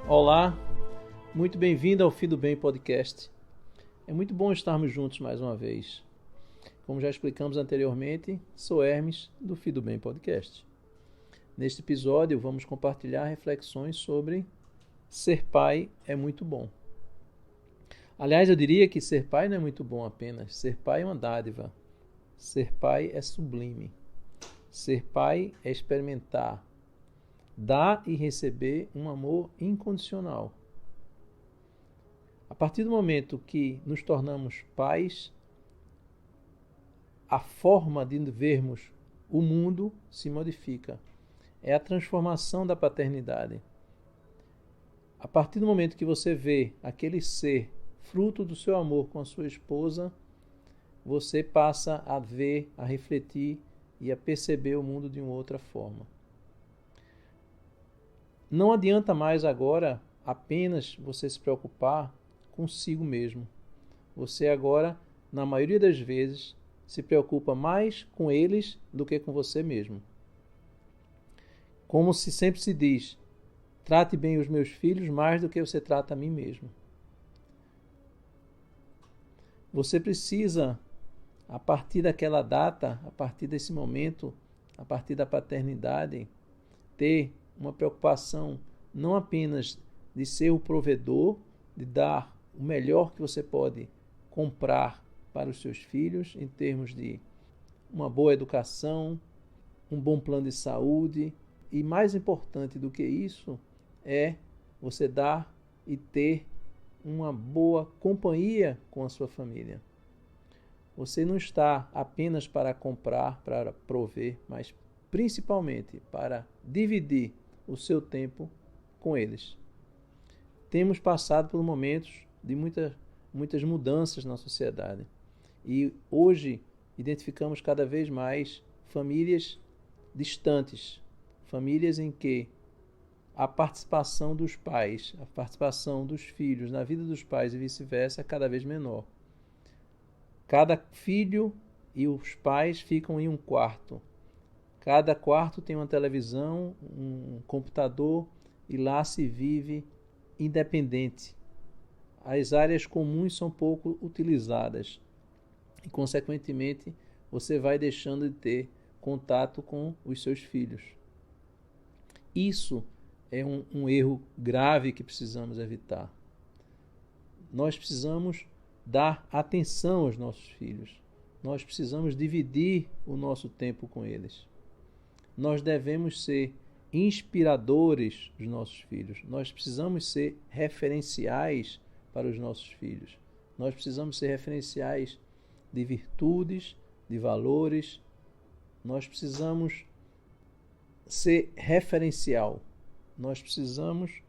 Olá, muito bem-vindo ao Fido Bem Podcast. É muito bom estarmos juntos mais uma vez. Como já explicamos anteriormente, sou Hermes do Fido Bem Podcast. Neste episódio vamos compartilhar reflexões sobre ser pai é muito bom. Aliás, eu diria que ser pai não é muito bom apenas. Ser pai é uma dádiva. Ser pai é sublime. Ser pai é experimentar, dar e receber um amor incondicional. A partir do momento que nos tornamos pais, a forma de vermos o mundo se modifica. É a transformação da paternidade. A partir do momento que você vê aquele ser fruto do seu amor com a sua esposa, você passa a ver, a refletir e a perceber o mundo de uma outra forma. Não adianta mais agora apenas você se preocupar consigo mesmo. Você agora, na maioria das vezes, se preocupa mais com eles do que com você mesmo. Como se sempre se diz, trate bem os meus filhos mais do que você trata a mim mesmo. Você precisa, a partir daquela data, a partir desse momento, a partir da paternidade, ter uma preocupação não apenas de ser o provedor, de dar o melhor que você pode comprar para os seus filhos em termos de uma boa educação, um bom plano de saúde e, mais importante do que isso, é você dar e ter uma boa companhia com a sua família. Você não está apenas para comprar, para prover, mas principalmente para dividir o seu tempo com eles. Temos passado por momentos de muitas mudanças na sociedade e hoje identificamos cada vez mais famílias distantes, famílias em que a participação dos pais, a participação dos filhos na vida dos pais e vice-versa é cada vez menor. Cada filho e os pais ficam em um quarto. Cada quarto tem uma televisão, um computador e lá se vive independente. As áreas comuns são pouco utilizadas e, consequentemente, você vai deixando de ter contato com os seus filhos. Isso é um erro grave que precisamos evitar. Nós precisamos dar atenção aos nossos filhos. Nós precisamos dividir o nosso tempo com eles. Nós devemos ser inspiradores dos nossos filhos. Nós precisamos ser referenciais para os nossos filhos. Nós precisamos ser referenciais de virtudes, de valores. Nós precisamos ser referencial. Nós precisamos,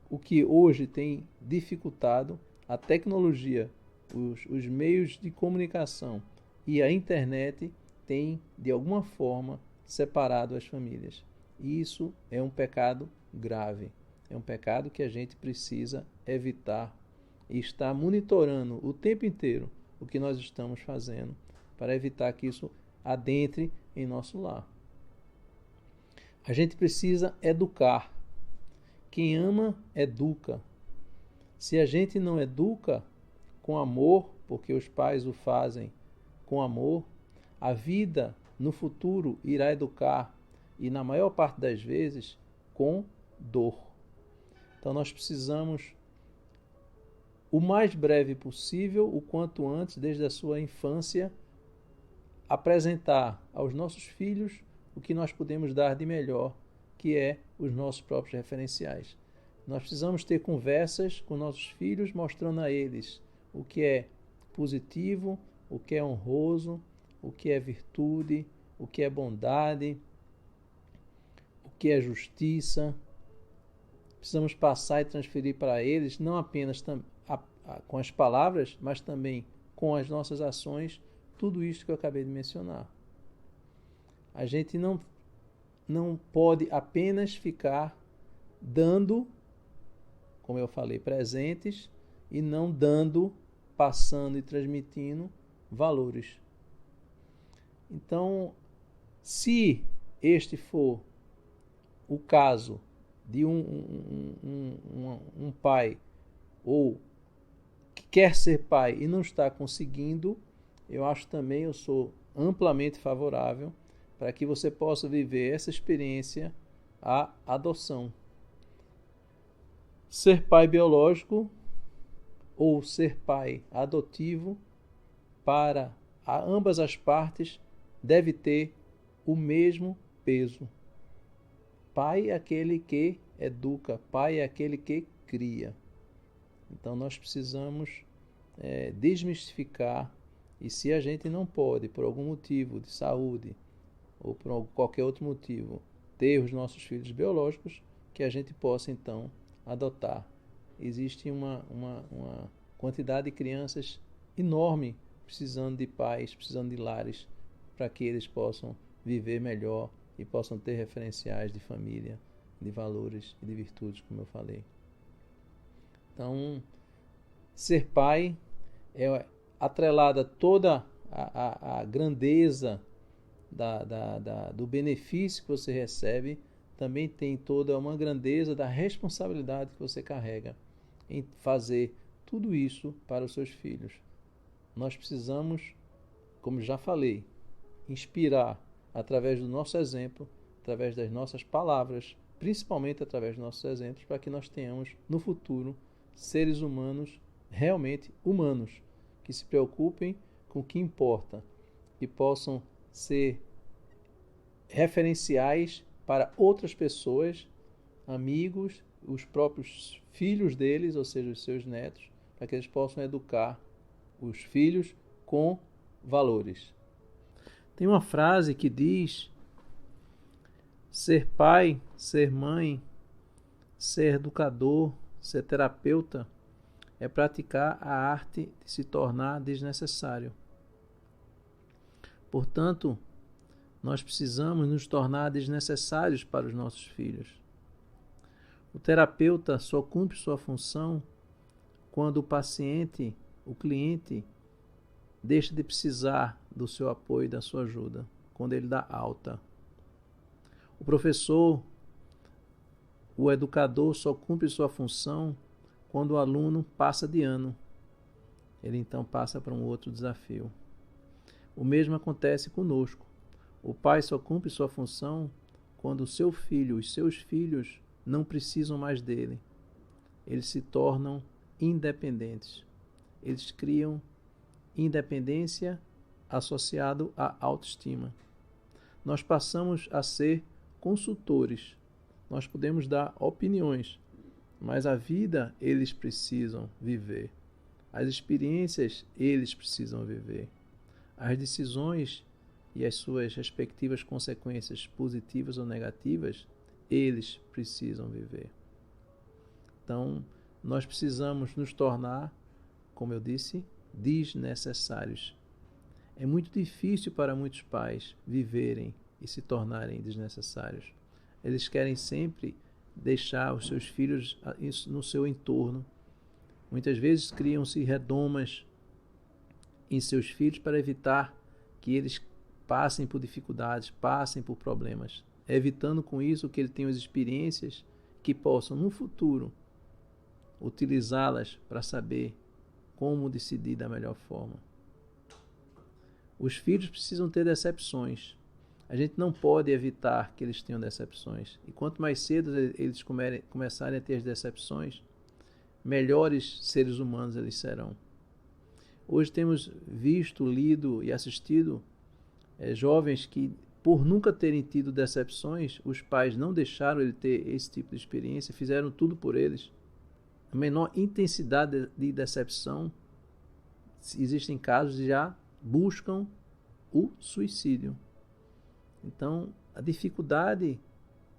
o que hoje tem dificultado, a tecnologia, os meios de comunicação e a internet têm, de alguma forma, separado as famílias. E isso é um pecado grave. É um pecado que a gente precisa evitar e estar monitorando o tempo inteiro o que nós estamos fazendo para evitar que isso adentre em nosso lar. A gente precisa educar. Quem ama, educa. Se a gente não educa com amor, porque os pais o fazem com amor, a vida no futuro irá educar e, na maior parte das vezes, com dor. Então nós precisamos, o mais breve possível, o quanto antes, desde a sua infância, apresentar aos nossos filhos o que nós podemos dar de melhor, que é os nossos próprios referenciais. Nós precisamos ter conversas com nossos filhos, mostrando a eles o que é positivo, o que é honroso, o que é virtude, o que é bondade, o que é justiça. Precisamos passar e transferir para eles, não apenas com as palavras, mas também com as nossas ações, tudo isso que eu acabei de mencionar. A gente não pode apenas ficar dando, como eu falei, presentes e não dando, passando e transmitindo valores. Então, se este for o caso de um pai ou que quer ser pai e não está conseguindo, eu sou amplamente favorável para que você possa viver essa experiência, a adoção. Ser pai biológico ou ser pai adotivo, para ambas as partes, deve ter o mesmo peso. Pai é aquele que educa, pai é aquele que cria. Então nós precisamos desmistificar, e se a gente não pode, por algum motivo de saúde ou por qualquer outro motivo, ter os nossos filhos biológicos, que a gente possa então adotar. Existe uma quantidade de crianças enorme precisando de pais, precisando de lares, para que eles possam viver melhor e possam ter referenciais de família, de valores e de virtudes, como eu falei. Então, ser pai é atrelada toda a grandeza do benefício que você recebe, também tem toda uma grandeza da responsabilidade que você carrega em fazer tudo isso para os seus filhos. Nós precisamos, como já falei, inspirar através do nosso exemplo, através das nossas palavras, principalmente através dos nossos exemplos, para que nós tenhamos no futuro seres humanos realmente humanos, que se preocupem com o que importa, que possam ser referenciais para outras pessoas, amigos, os próprios filhos deles, ou seja, os seus netos, para que eles possam educar os filhos com valores. Tem uma frase que diz: ser pai, ser mãe, ser educador, ser terapeuta é praticar a arte de se tornar desnecessário. Portanto, nós precisamos nos tornar desnecessários para os nossos filhos. O terapeuta só cumpre sua função quando o paciente, o cliente, deixa de precisar do seu apoio e da sua ajuda, quando ele dá alta. O professor, o educador só cumpre sua função quando o aluno passa de ano. Ele então passa para um outro desafio. O mesmo acontece conosco. O pai só cumpre sua função quando o seu filho, os seus filhos, não precisam mais dele. Eles se tornam independentes. Eles criam independência associado à autoestima. Nós passamos a ser consultores. Nós podemos dar opiniões, mas a vida eles precisam viver. As experiências eles precisam viver. As decisões e as suas respectivas consequências positivas ou negativas, eles precisam viver. Então, nós precisamos nos tornar, como eu disse, desnecessários. É muito difícil para muitos pais viverem e se tornarem desnecessários. Eles querem sempre deixar os seus filhos no seu entorno. Muitas vezes criam-se redomas em seus filhos para evitar que eles passem por dificuldades, passem por problemas, evitando com isso que ele tenha as experiências que possam, no futuro, utilizá-las para saber como decidir da melhor forma. Os filhos precisam ter decepções. A gente não pode evitar que eles tenham decepções. E quanto mais cedo eles começarem a ter as decepções, melhores seres humanos eles serão. Hoje temos visto, lido e assistido jovens que, por nunca terem tido decepções, os pais não deixaram ele ter esse tipo de experiência, fizeram tudo por eles. A menor intensidade de decepção, existem casos que já buscam o suicídio. Então, a dificuldade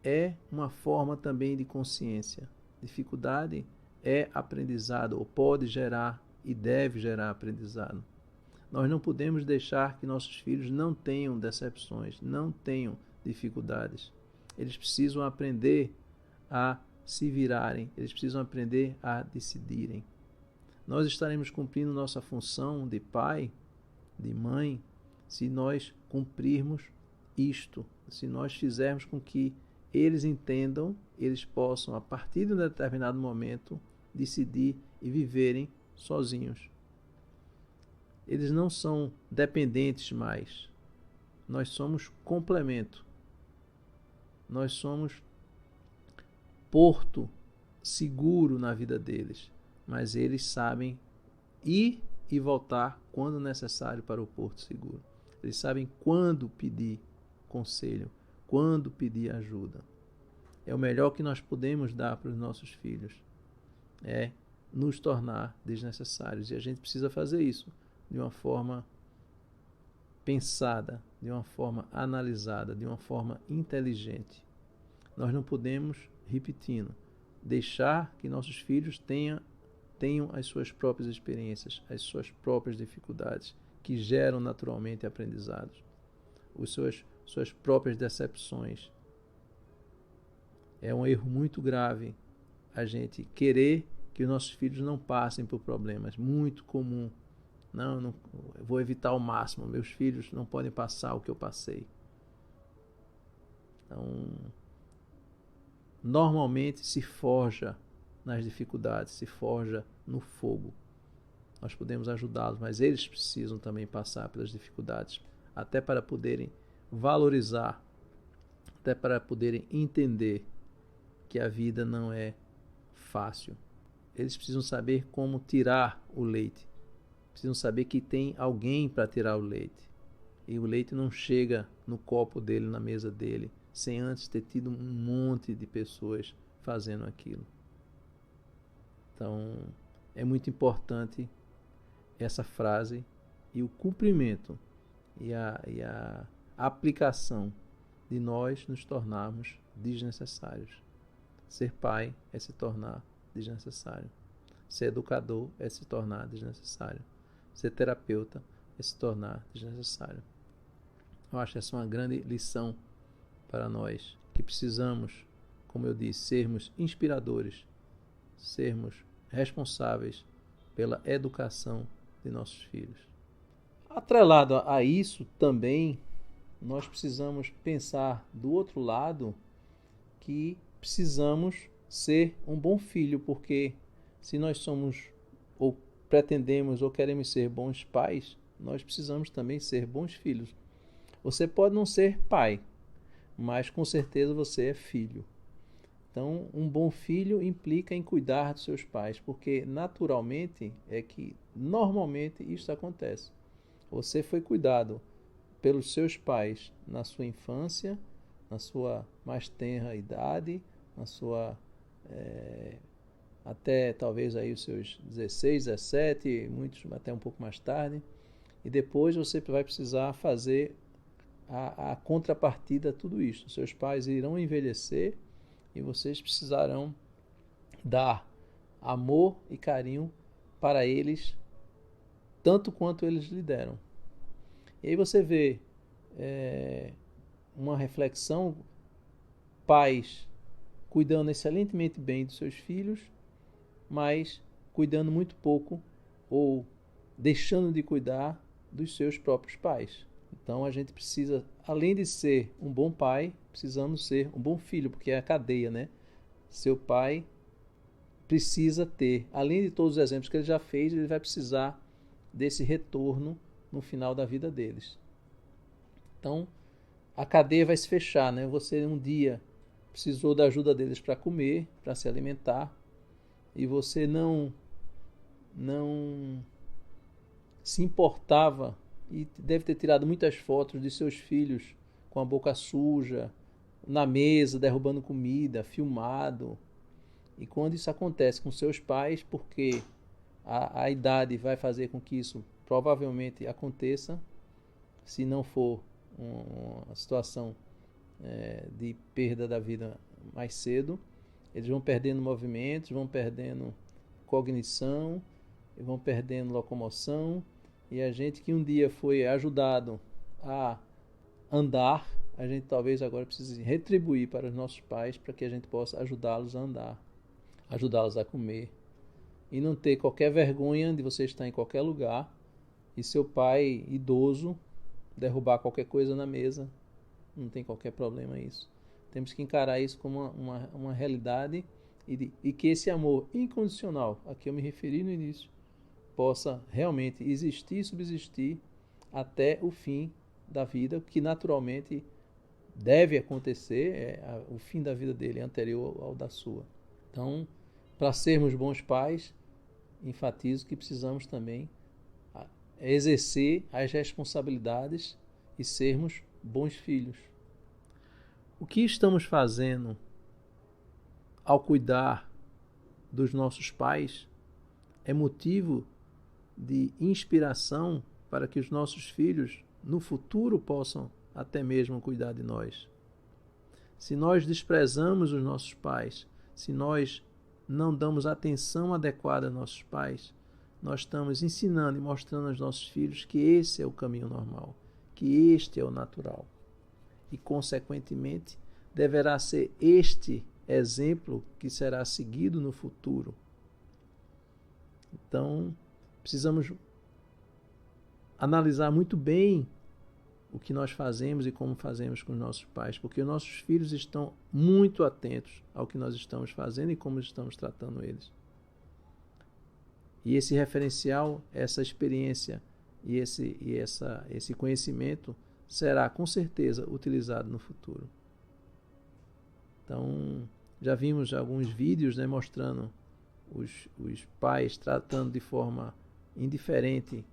é uma forma também de consciência. Dificuldade é aprendizado, ou pode gerar e deve gerar aprendizado. Nós não podemos deixar que nossos filhos não tenham decepções, não tenham dificuldades. Eles precisam aprender a se virarem, eles precisam aprender a decidirem. Nós estaremos cumprindo nossa função de pai, de mãe, se nós cumprirmos isto, se nós fizermos com que eles entendam, eles possam, a partir de um determinado momento, decidir e viverem sozinhos. Eles não são dependentes mais. Nós somos complemento. Nós somos porto seguro na vida deles. Mas eles sabem ir e voltar quando necessário para o porto seguro. Eles sabem quando pedir conselho, quando pedir ajuda. É o melhor que nós podemos dar para os nossos filhos. É nos tornar desnecessários. E a gente precisa fazer isso de uma forma pensada, de uma forma analisada, de uma forma inteligente. Nós não podemos, repetindo, deixar que nossos filhos tenham as suas próprias experiências, as suas próprias dificuldades, que geram naturalmente aprendizados, suas próprias decepções. É um erro muito grave a gente querer que os nossos filhos não passem por problemas, muito comum. Não, eu vou evitar ao máximo, meus filhos não podem passar o que eu passei. Então, normalmente se forja nas dificuldades, se forja no fogo. Nós podemos ajudá-los, mas eles precisam também passar pelas dificuldades, até para poderem valorizar, até para poderem entender que a vida não é fácil. Eles precisam saber como tirar o leite. Precisam saber que tem alguém para tirar o leite. E o leite não chega no copo dele, na mesa dele, sem antes ter tido um monte de pessoas fazendo aquilo. Então, é muito importante essa frase e o cumprimento e a aplicação de nós nos tornarmos desnecessários. Ser pai é se tornar desnecessário. Ser educador é se tornar desnecessário. Ser terapeuta é se tornar desnecessário. Eu acho que essa é uma grande lição para nós, que precisamos, como eu disse, sermos inspiradores, sermos responsáveis pela educação de nossos filhos. Atrelado a isso também, nós precisamos pensar do outro lado que precisamos ser um bom filho, porque se nós somos ou pretendemos ou queremos ser bons pais, nós precisamos também ser bons filhos. Você pode não ser pai, mas com certeza você é filho. Então, um bom filho implica em cuidar dos seus pais, porque naturalmente normalmente isso acontece. Você foi cuidado pelos seus pais na sua infância, na sua mais tenra idade, na sua até talvez aí os seus 16, 17, muitos até um pouco mais tarde, e depois você vai precisar fazer a contrapartida a tudo isso. Seus pais irão envelhecer e vocês precisarão dar amor e carinho para eles tanto quanto eles lhe deram. E aí você vê uma reflexão, pais cuidando excelentemente bem dos seus filhos, mas cuidando muito pouco ou deixando de cuidar dos seus próprios pais. Então a gente precisa, além de ser um bom pai, precisamos ser um bom filho, porque é a cadeia, né? Seu pai precisa ter, além de todos os exemplos que ele já fez, ele vai precisar desse retorno no final da vida deles. Então a cadeia vai se fechar, né? Você um dia precisou da ajuda deles para comer, para se alimentar, e você não se importava e deve ter tirado muitas fotos de seus filhos com a boca suja, na mesa, derrubando comida, filmado. E quando isso acontece com seus pais, porque a idade vai fazer com que isso provavelmente aconteça, se não for uma situação de perda da vida mais cedo, eles vão perdendo movimentos, vão perdendo cognição, vão perdendo locomoção, e a gente que um dia foi ajudado a andar, a gente talvez agora precise retribuir para os nossos pais para que a gente possa ajudá-los a andar, ajudá-los a comer, e não ter qualquer vergonha de você estar em qualquer lugar e seu pai idoso derrubar qualquer coisa na mesa. Não tem qualquer problema isso. Temos que encarar isso como uma realidade e que esse amor incondicional, a que eu me referi no início, possa realmente existir e subsistir até o fim da vida, que naturalmente deve acontecer, o fim da vida dele é anterior ao da sua. Então, para sermos bons pais, enfatizo que precisamos também exercer as responsabilidades e sermos bons filhos. O que estamos fazendo ao cuidar dos nossos pais é motivo de inspiração para que os nossos filhos no futuro possam até mesmo cuidar de nós. Se nós desprezamos os nossos pais, se nós não damos atenção adequada aos nossos pais, nós estamos ensinando e mostrando aos nossos filhos que esse é o caminho normal, que este é o natural. E, consequentemente, deverá ser este exemplo que será seguido no futuro. Então, precisamos analisar muito bem o que nós fazemos e como fazemos com os nossos pais, porque os nossos filhos estão muito atentos ao que nós estamos fazendo e como estamos tratando eles. E esse referencial, essa experiência e esse conhecimento será com certeza utilizado no futuro. Então, já vimos alguns vídeos, né, mostrando os pais tratando de forma indiferente,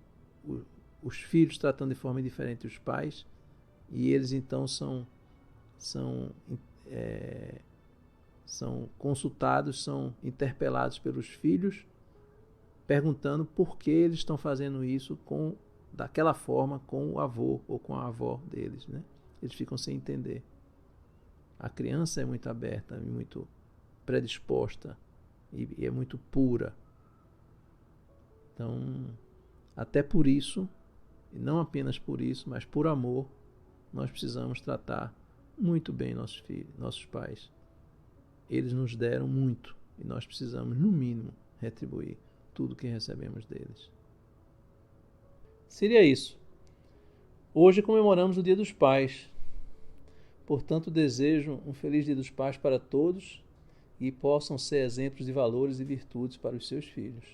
os filhos tratando de forma indiferente os pais, e eles então são consultados, são interpelados pelos filhos, perguntando por que eles estão fazendo isso daquela forma com o avô ou com a avó deles, né? Eles ficam sem entender. A criança é muito aberta, muito predisposta e é muito pura. Então, até por isso, e não apenas por isso, mas por amor, nós precisamos tratar muito bem nossos filhos, nossos pais. Eles nos deram muito e nós precisamos, no mínimo, retribuir tudo que recebemos deles. Seria isso. Hoje comemoramos o Dia dos Pais. Portanto, desejo um feliz Dia dos Pais para todos e possam ser exemplos de valores e virtudes para os seus filhos.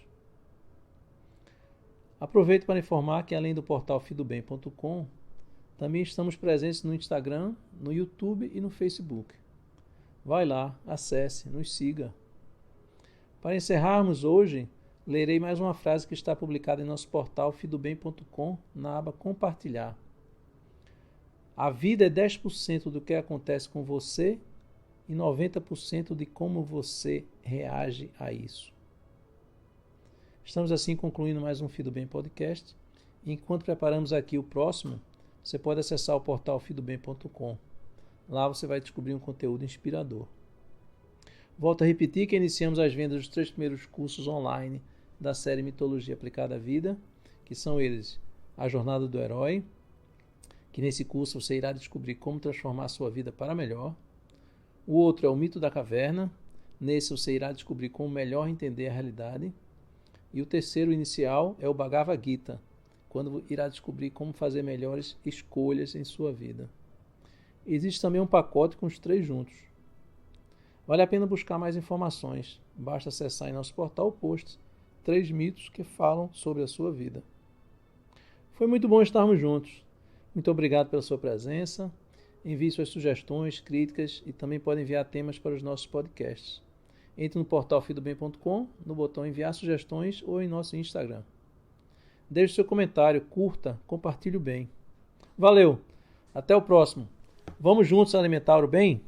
Aproveito para informar que, além do portal fidobem.com, também estamos presentes no Instagram, no YouTube e no Facebook. Vai lá, acesse, nos siga. Para encerrarmos hoje, lerei mais uma frase que está publicada em nosso portal fidobem.com na aba Compartilhar. A vida é 10% do que acontece com você e 90% de como você reage a isso. Estamos assim concluindo mais um Fidobem Podcast. Enquanto preparamos aqui o próximo, você pode acessar o portal fidobem.com. Lá você vai descobrir um conteúdo inspirador. Volto a repetir que iniciamos as vendas dos 3 primeiros cursos online da série Mitologia Aplicada à Vida, que são eles: A Jornada do Herói, que nesse curso você irá descobrir como transformar a sua vida para melhor. O outro é o Mito da Caverna. Nesse você irá descobrir como melhor entender a realidade. E o terceiro inicial é o Bhagavad Gita, quando irá descobrir como fazer melhores escolhas em sua vida. Existe também um pacote com os 3 juntos. Vale a pena buscar mais informações. Basta acessar em nosso portal o post 3 mitos que falam sobre a sua vida. Foi muito bom estarmos juntos. Muito obrigado pela sua presença. Envie suas sugestões, críticas e também pode enviar temas para os nossos podcasts. Entre no portal fidobem.com, no botão enviar sugestões ou em nosso Instagram. Deixe seu comentário, curta, compartilhe o bem. Valeu! Até o próximo. Vamos juntos alimentar o bem?